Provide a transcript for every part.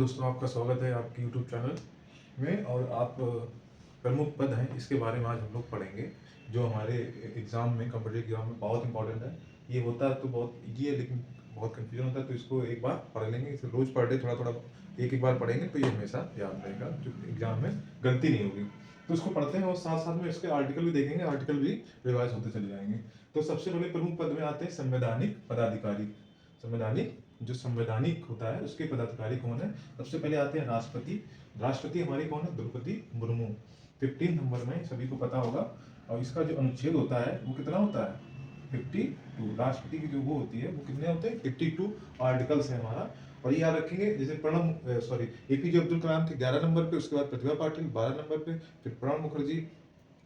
दोस्तों, आपका स्वागत है आपके YouTube चैनल में। और आप प्रमुख पद हैं, इसके बारे में आज हम लोग पढ़ेंगे, जो हमारे एग्ज़ाम में, कॉम्पिटिटिव एग्जाम में बहुत इंपॉर्टेंट है। ये होता है तो बहुत ईजी है, लेकिन बहुत कन्फ्यूजन होता है, तो इसको एक बार पढ़ लेंगे। इसे रोज़ पर डे थोड़ा थोड़ा एक एक बार पढ़ेंगे तो ये हमेशा याद रहेगा, जो एग्ज़ाम में गलती नहीं होगी। तो इसको पढ़ते हैं और साथ साथ में इसके आर्टिकल भी देखेंगे, आर्टिकल भी रिवाइज होते चले जाएंगे। तो सबसे पहले प्रमुख पद में आते हैं संवैधानिक पदाधिकारी। संवैधानिक, जो संवैधानिक होता है उसके पदाधिकारी कौन है? सबसे पहले आते हैं राष्ट्रपति। राष्ट्रपति हमारी कौन है? द्रौपदी मुर्मू। 15 नंबर में सभी को पता होगा। और इसका जो अनुच्छेद होता है वो कितना होता है? 52। राष्ट्रपति की जो वो होती है वो कितने होते हैं? 52 आर्टिकल्स है हमारा। और ये याद रखेंगे, जैसे प्रणब एपीजे अब्दुल कलाम थे 11 नंबर पे, उसके बाद प्रतिभा पाटिल 12 नंबर पे, फिर प्रणब मुखर्जी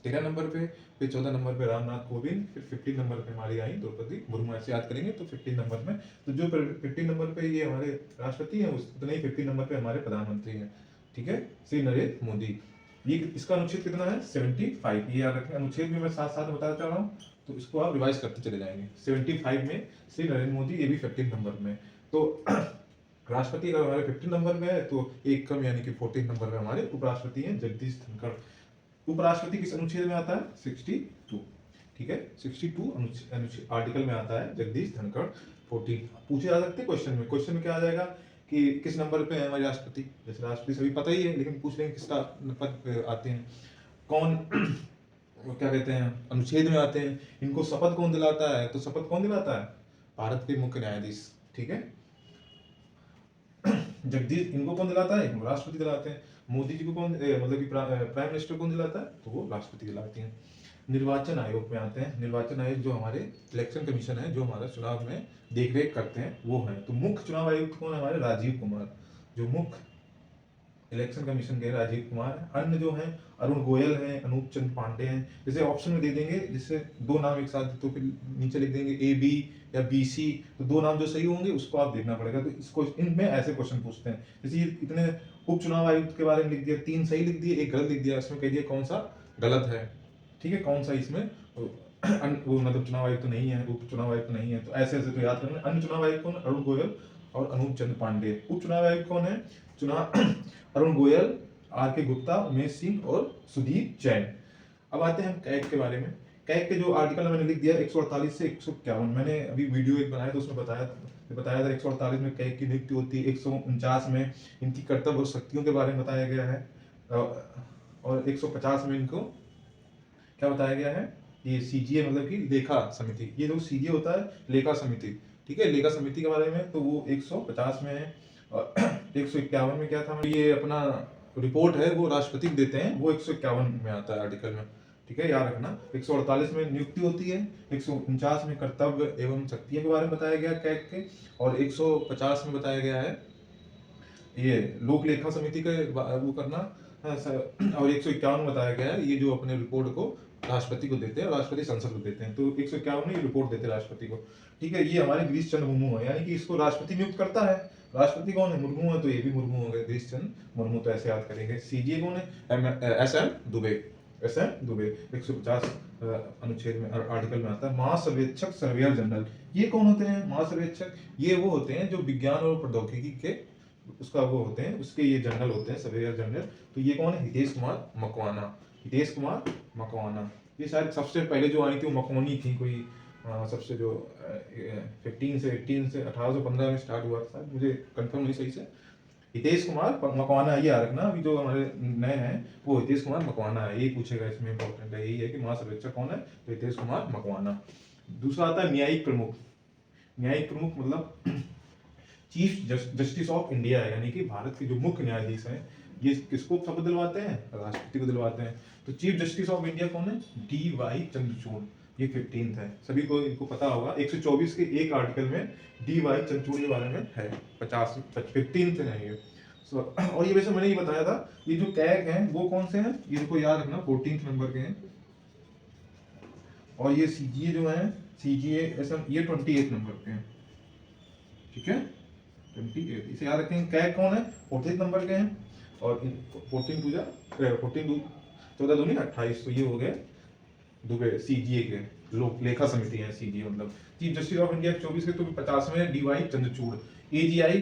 13 नंबर पे, फिर 14 नंबर पे रामनाथ कोविंद, फिर 15 नंबर पे हमारी आई द्रौपदी मुर्मू। ऐसे याद करेंगे तो 15 नंबर में, तो जो 15 नंबर पे ये हमारे राष्ट्रपति हैं, उतने ही 15 नंबर पे हमारे प्रधानमंत्री हैं। ठीक है, श्री नरेंद्र मोदी। ये इसका अनुच्छेद कितना है? 75। ये याद रखें, अनुच्छेद भी मैं साथ साथ बताना चाह रहा हूँ, तो इसको आप रिवाइज करते चले जाएंगे। 75 में श्री नरेंद्र मोदी, ये भी 15 नंबर में। तो राष्ट्रपति अगर हमारे 15 नंबर में है तो एक कम, यानी कि 14 नंबर में हमारे उपराष्ट्रपति हैं जगदीश धनखड़। उपराष्ट्रपति किस अनुच्छेद में आता है? 62। ठीक है, 62 अनुच्छेद आर्टिकल में आता है जगदीश धनखड़। 14 पूछे जा सकते हैं क्वेश्चन में। क्वेश्चन में क्या आ जाएगा कि किस नंबर पे है हमारे राष्ट्रपति? जैसे राष्ट्रपति सभी पता ही है, लेकिन पूछ लेंगे किसका पद पे आते हैं, कौन वो क्या कहते हैं, अनुच्छेद में आते हैं। इनको शपथ कौन दिलाता है? तो शपथ कौन दिलाता है? भारत के मुख्य न्यायाधीश। ठीक है, जगदीश, इनको कौन दिलाता है? इनको राष्ट्रपति दिलाते हैं। मोदी जी को कौन मतलब कि प्राइम मिनिस्टर कौन दिलाता है? तो वो राष्ट्रपति दिलाते हैं। निर्वाचन आयोग में आते हैं। निर्वाचन आयोग जो हमारे इलेक्शन कमीशन है, जो हमारा चुनाव में देख रेख करते हैं, वो है। तो मुख्य चुनाव आयुक्त कौन है? हमारे राजीव कुमार, जो मुख्य इलेक्शन कमीशन के राजीव कुमार है। अन्य जो हैं अरुण गोयल हैं, अनूप चंद पांडे हैं। जैसे ऑप्शन में दे देंगे, जिससे दो नाम एक साथ, तो फिर नीचे लिख देंगे ए बी या बी सी, तो दो नाम जो सही होंगे उसको आप देखना पड़ेगा। तो इसको इनमें ऐसे क्वेश्चन पूछते हैं, जैसे ये इतने उपचुनाव आयुक्त के बारे में लिख दिया, 3 सही लिख दिए, एक गलत लिख दिया, इसमें कह दिया कौन सा गलत है। ठीक है, कौन सा इसमें वो मतलब चुनाव आयुक्त तो नहीं है, उप चुनाव आयुक्त तो नहीं है। तो ऐसे ऐसे तो याद करना। अन्य चुनाव आयुक्त कौन? अरुण गोयल और अनूप चंद पांडे। उप चुनाव आयुक्त कौन है? चुनाव अरुण गोयल, आर के गुप्ता, उमेश सिंह और सुदीप जैन। अब आते हैं हम कैग के बारे में। कैग के जो आर्टिकल मैंने लिख दिया 148 से 151। मैंने अभी वीडियो एक बनाया तो उसमें बताया था 148 में कैग की नियुक्ति होती है, 149 में इनकी कर्तव्य और शक्तियों के बारे में बताया गया है, और 150 में इनको क्या बताया गया है? ये सीजीए मतलब कि लेखा समिति। ये जो सीजीए होता है लेखा समिति, ठीक है, लेखा समिति के बारे में, तो वो 150 में है। और 151 में क्या था? ये अपना रिपोर्ट है वो राष्ट्रपति को देते हैं, वो 151 में आता है आर्टिकल में। ठीक है, याद रखना। 148 में नियुक्ति होती है, 149 में कर्तव्य एवं शक्तियों के बारे में बताया गया कैग के, और 150 में बताया गया है ये लोक लेखा समिति का वो करना। और 151 में बताया गया है ये जो अपने रिपोर्ट को राष्ट्रपति को देते हैं, राष्ट्रपति संसद को देते हैं। तो 151 में ये रिपोर्ट देते हैं राष्ट्रपति को। ठीक है, ये हमारे गिरीश चंद्र मुर्मू है, यानी कि इसको राष्ट्रपति नियुक्त करता है। राष्ट्रपति कौन है? मुर्मू है, तो ये भी मुर्मू हो गए, गिरीश चंद्र मुर्मू। तो ऐसे याद करेंगे। सीजीए कौन है? एसएम दुबे। एसएम दुबे 150 अनुच्छेद में आर्टिकल में आता है। महासर्वेक्षक, सर्वेयर जनरल, ये कौन होते हैं? महासर्वेक्षक ये वो होते हैं जो विज्ञान और प्रौद्योगिकी के उसका वो होते हैं, उसके ये जनरल होते हैं, सर्वेयर जनरल। तो ये कौन है? हितेश कुमार मकवाना। हितेश कुमार मकवाना, ये शायद सबसे पहले जो आई थी वो मकवानी थी, कोई सबसे जो 15 से 18 से 1815 में स्टार्ट हुआ था, मुझे कंफर्म नहीं सही से। हितेश कुमार मकवाना, ये याद रखना। अभी जो हमारे नए हैं वो हितेश कुमार मकवाना है, ये पूछेगा इसमें, इंपॉर्टेंट है, यही है कि महासर्वेक्षक कौन है? तो हितेश कुमार मकवाना। दूसरा आता है न्यायिक प्रमुख। न्यायिक प्रमुख मतलब चीफ जस्टिस ऑफ इंडिया है, यानी कि भारत के जो मुख्य न्यायाधीश हैं, ये किसको शपथ दिलवाते हैं? राष्ट्रपति को दिलवाते हैं। तो चीफ जस्टिस ऑफ इंडिया कौन है? D Y Chandrachud. ये 15th है, सभी को इनको पता होगा। 124 के एक आर्टिकल में डी वाई चंद्रचूड़ के बारे में है। 15th है ये। और ये वैसे मैंने ये बताया था, ये जो कैग हैं वो कौन से हैं, ये इनको याद रखना, 14th नंबर के हैं। और ये सीजीए जो है, सीजीए ऐसा, ये 28 नंबर के हैं। ठीक है, 28, इसे याद रखेंगे। कैग कौन है? 14 नंबर के हैं। और 14 14 दूनी 28, तो ये हो गए दुबे सीजीए के, लोक लेखा समिति है सीजीए मतलब। चीफ जस्टिस ऑफ इंडिया 24 के, तो 50वें DY Chandrachud. AGI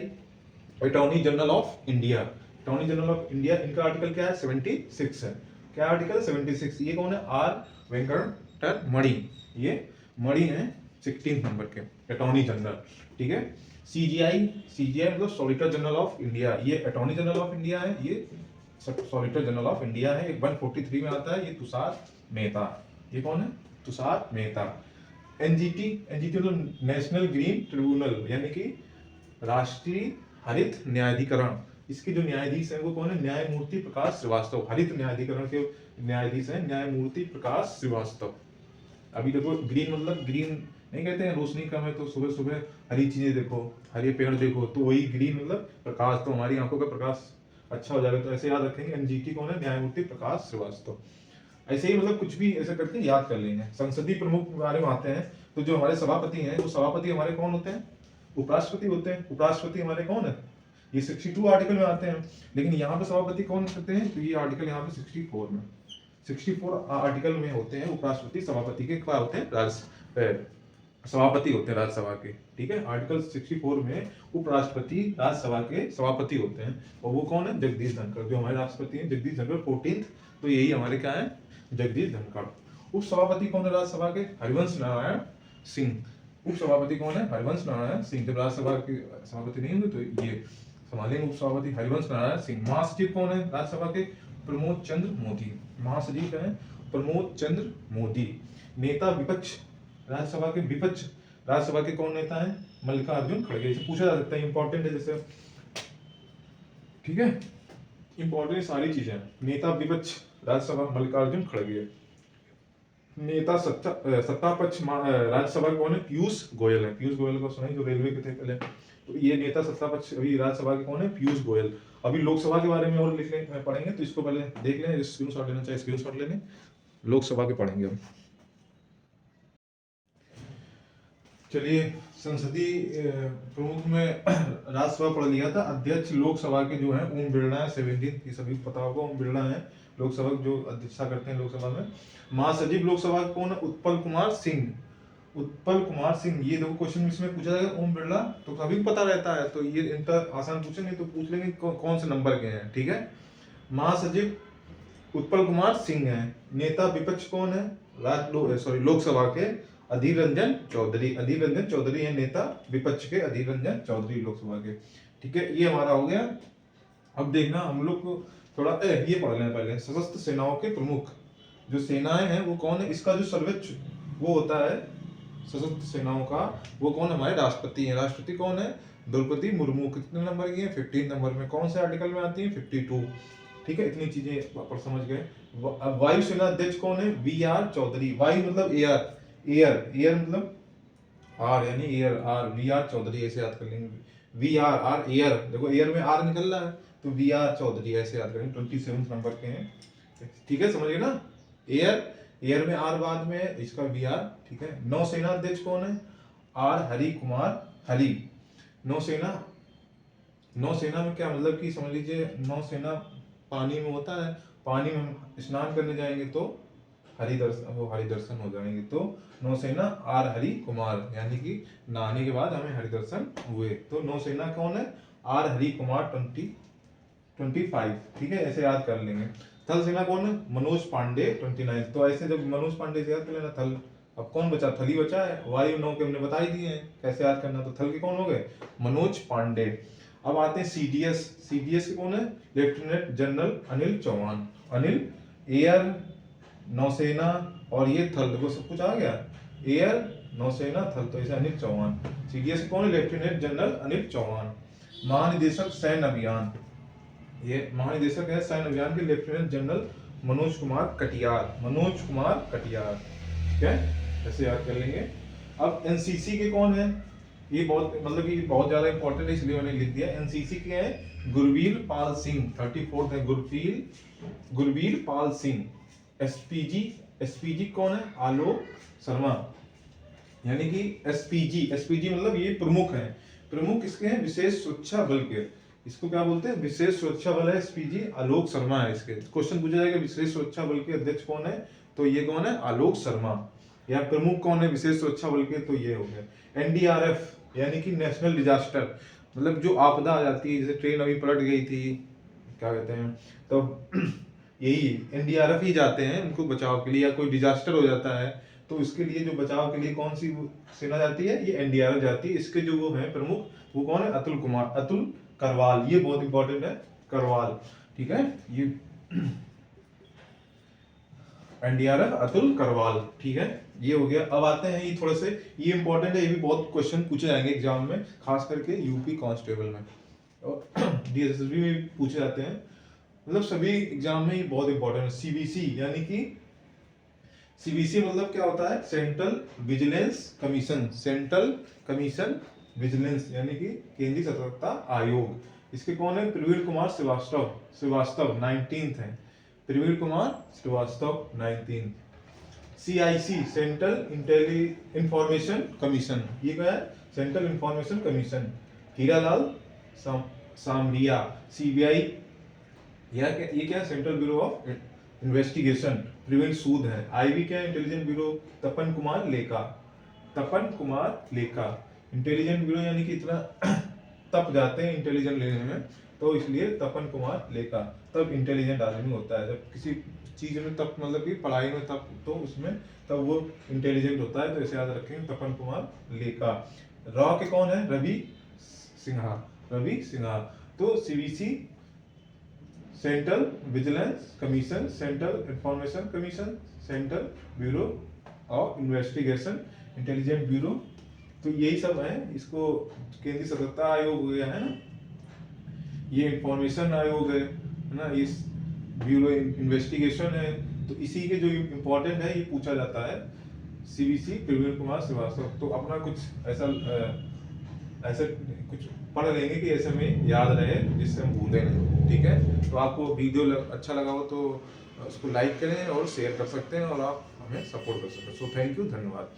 attorney general of India, attorney general of India, इनका आर्टिकल क्या है 76 है। क्या आर्टिकल 76, ये कौन है आर वेंकट मणि, ये मणि है 16 नंबर के अटॉर्नी जनरल, ठीक है। सीजीआई, सीजीआई मतलब सॉलिसिटर जनरल ऑफ इंडिया, ये अटॉर्नी जनरल ऑफ इंडिया है, ये सॉलिसिटर जनरल ऑफ इंडिया है, 143 में आता है, ये तुषार मेहता, ये कौन है तुषार मेहता। एनजीटी, एनजीटी मतलब नेशनल ग्रीन ट्रिब्यूनल, यानी कि राष्ट्रीय हरित न्यायाधिकरण, इसके जो न्यायाधीश हैं वो कौन है न्यायमूर्ति प्रकाश श्रीवास्तव, हरित न्यायाधिकरण के न्यायाधीश हैं न्यायमूर्ति प्रकाश श्रीवास्तव। अभी देखो ग्रीन मतलब ग्रीन नहीं कहते हैं रोशनी कम है तो सुबह सुबह हरी चीजें देखो, हरे पेड़ देखो, तो वही ग्रीन मतलब प्रकाश, तो हमारी आंखों का प्रकाश अच्छा हो जाएगा, तो ऐसे याद रखेंगे एनजीटी कौन है न्यायमूर्ति प्रकाश श्रीवास्तव। ऐसे ही मतलब कुछ भी ऐसे करके याद कर लेंगे। संसदीय प्रमुख के बारे में आते हैं, तो जो हमारे सभापति हैं वो सभापति हमारे कौन होते हैं उपराष्ट्रपति होते हैं, उपराष्ट्रपति हमारे कौन है ये 62 आर्टिकल में आते हैं, लेकिन यहाँ पे सभापति कौन करते हैं तो ये आर्टिकल यहाँ पे 64 में 64 आर्टिकल में होते हैं उपराष्ट्रपति, सभापति के क्या होते हैं सभापति होते हैं राज्यसभा के, ठीक है। आर्टिकल 64 में उपराष्ट्रपति राज्यसभा के सभापति होते हैं, और वो कौन है जगदीश धनखड़, जो हमारे राष्ट्रपति हैं जगदीश धनखड़ 14th, तो यही हमारे क्या है जगदीश धनखड़। उप सभापति कौन है राज्यसभा के हरिवंश नारायण सिंह, उप सभापति कौन है हरिवंश नारायण सिंह, जब राज्यसभा के सभापति नहीं होंगे तो ये संभालेंगे उप सभापति हरिवंश नारायण सिंह। महासचिव कौन है राज्यसभा के प्रमोद चंद्र मोदी, महासचिव है प्रमोद चंद्र मोदी। नेता विपक्ष राज्यसभा के विपक्ष राज्यसभा के कौन नेता है मल्लिकार्जुन खड़गे, इसे पूछा जा सकता है, इंपॉर्टेंट है जैसे, ठीक है इंपॉर्टेंट सारी चीजें। नेता विपक्ष राज्यसभा मल्लिकार्जुन खड़गे। नेता सत्ता पक्ष राज्यसभा कौन है पीयूष गोयल है, पीयूष गोयल को सुना जो रेलवे के थे पहले, तो ये नेता सत्ता पक्ष अभी राज्यसभा के कौन है पीयूष गोयल। अभी लोकसभा के बारे में और लिखने पढ़ेंगे, तो इसको पहले देख लें, स्क्रीनशॉट लेना चाहिए स्क्रीनशॉट ले लें, लोकसभा के पढ़ेंगे हम। चलिए संसदीय प्रमुख में राज्यसभा पढ़ लिया था। अध्यक्ष लोकसभा के जो है ओम बिरला है 17, ये सभी पता होगा ओम बिरला है लोकसभा जो अध्यक्षता करते हैं लोकसभा में। महासचिव लोकसभा कौन है उत्पल कुमार सिंह, उत्पल कुमार सिंह, ये देखो क्वेश्चन इसमें पूछा जाएगा ओम बिरला तो सभी पता रहता है, तो ये इनका आसान पूछेंगे तो पूछ लेंगे कौन से नंबर के हैं, ठीक है। महासचिव उत्पल कुमार सिंह है। नेता विपक्ष कौन है लोकसभा के अधीर रंजन चौधरी, अधीर रंजन चौधरी है नेता विपक्ष के, अधीर रंजन चौधरी लोकसभा के, ठीक है। ये हमारा हो गया। अब देखना हम लोग को थोड़ा ये पढ़ लें पहले, सशस्त्र सेनाओं के प्रमुख, जो सेनाएं हैं वो कौन है, इसका जो सर्वोच्च वो होता है सशस्त्र सेनाओं का, वो कौन हमारे राष्ट्रपति हैं। राष्ट्रपति कौन है द्रौपदी मुर्मू, कितने नंबर की है 15 नंबर में, कौन से आर्टिकल में आती है 52, ठीक है। इतनी चीजें पर समझ गए। वायुसेना अध्यक्ष कौन है वी आर चौधरी, वायु मतलब एयर, एयर एयर मतलब आर यानी air R, V R Chaudhary ऐसे याद कर लेंगे, वी आर आर एयर, देखो एयर में आर निकल रहा है तो वी आर चौधरी ऐसे याद करेंगे, 27 नंबर के हैं, ठीक है समझ गए ना। एयर एयर में आर बाद में है, इसका वी आर, ठीक है। नौसेना अध्यक्ष कौन है आर हरि कुमार हरि। नौसेना, नौसेना में क्या मतलब कि समझ लीजिए नौसेना पानी में होता है, पानी में हम स्नान करने जाएंगे तो हरिदर्शन हो जाएंगे, तो नौसेना आर हरि कुमार, यानी कि नहाने के बाद हमें हरिदर्शन हुए, तो नौसेना कौन है आर हरि कुमार 25, ठीक है ऐसे याद कर लेंगे। थल सेना कौन है मनोज पांडे 29, तो ऐसे जब मनोज पांडे से याद कर लेना थल। अब कौन बचा थल ही बचा है, वायु नौ के हमने बता ही दिए हैं कैसे याद करना, तो थल के कौन हो गए मनोज पांडे। अब आते हैं सीडीएस, सीडीएस के कौन है lieutenant general Anil Chauhan, Anil air नौसेना और ये थल, देखो सब कुछ आ गया, एयर नौसेना थल, तो ऐसे अनिल चौहान। सीडीएस कौन है लेफ्टिनेंट जनरल अनिल चौहान। महानिदेशक सैन्य अभियान, ये महानिदेशक है सैन्य अभियान के लेफ्टिनेंट जनरल मनोज कुमार कटियार, मनोज कुमार कटियार, ठीक है ऐसे याद कर लेंगे। अब एनसीसी के कौन है, ये बहुत मतलब कि बहुत ज्यादा इंपॉर्टेंट है इसलिए मैंने लिख दिया। एनसीसी के हैं गुरवीर पाल सिंह 34 है, गुरवीर पाल सिंह। एसपीजी, एसपीजी कौन है आलोक शर्मा, यानी कि एसपीजी, एसपीजी मतलब ये प्रमुख है, प्रमुख इसके हैं विशेष सुरक्षा बल के, इसको क्या बोलते हैं विशेष सुरक्षा बल है एसपीजी, आलोक शर्मा है इसके। क्वेश्चन पूछा जाएगा विशेष सुरक्षा बल के अध्यक्ष कौन है, तो ये कौन है आलोक शर्मा। या प्रमुख कौन है विशेष सुरक्षा बल के, तो ये हो गए। एनडीआरएफ यानी कि नेशनल डिजास्टर, मतलब जो आपदा आ जाती है, जैसे ट्रेन अभी पलट गई थी, क्या कहते हैं, तो यही एनडीआरएफ ही जाते हैं उनको बचाव के लिए, या कोई डिजास्टर हो जाता है तो इसके लिए जो बचाव के लिए कौन सी सेना जाती है, ये एनडीआरएफ जाती है। इसके जो वो है प्रमुख, वो कौन है, अतुल करवाल, ये बहुत इंपॉर्टेंट है, करवाल, ठीक है, ये एनडीआरएफ अतुल करवाल, ठीक है, ये हो गया। अब आते हैं, ये थोड़े से ये इंपॉर्टेंट है, ये भी बहुत क्वेश्चन पूछे जाएंगे एग्जाम में, खास करके यूपी कांस्टेबल में और डीएसएसबी में भी पूछे जाते हैं, मतलब सभी एग्जाम में ये बहुत इंपॉर्टेंट है। सीबीसी यानी कि सीबीसी मतलब क्या होता है, central vigilance commission, central commission vigilance यानी कि केंद्रीय सतर्कता आयोग। इसके कौन है, प्रवीण कुमार श्रीवास्तव 19th है, Praveen Kumar Srivastava 19। CIC central information commission, ये क्या है, central information commission, Hiralal Samariya. CBI ये क्या है, central bureau of investigation, Praveen Sood है। आईबी क्या है, इंटेलिजेंट ब्यूरो, तपन कुमार लेखा। इंटेलिजेंट ब्यूरो यानी कि इतना तप जाते हैं इंटेलिजेंट लेने में, तो इसलिए तपन कुमार लेखा। तब इंटेलिजेंट आदमी होता है, जब किसी चीज में तप, मतलब कि पढ़ाई में तप, तो उसमें तब वो इंटेलिजेंट होता है, तो ऐसे याद रखेंगे, तपन कुमार लेखा। रॉ के कौन है, रवि सिन्हा। तो CBC central vigilance commission, central information commission, central bureau of investigation, intelligent bureau, तो यही सब है। इसको केंद्रीय सतर्कता आयोग हो गया है ना, ये इंफॉर्मेशन आयोग है ना, इस ब्यूरो इन्वेस्टिगेशन है, तो इसी के जो इम्पोर्टेंट है ये पूछा जाता है। सीबीसी प्रवीण कुमार श्रीवास्तव, तो अपना कुछ ऐसा कुछ पढ़ लेंगे कि ऐसे में याद रहे, जिससे हम भूलें नहीं, ठीक है। तो आपको वीडियो अच्छा लगा हो तो उसको लाइक करें और शेयर कर सकते हैं, और आप हमें सपोर्ट कर सकते हैं। सो थैंक यू, धन्यवाद।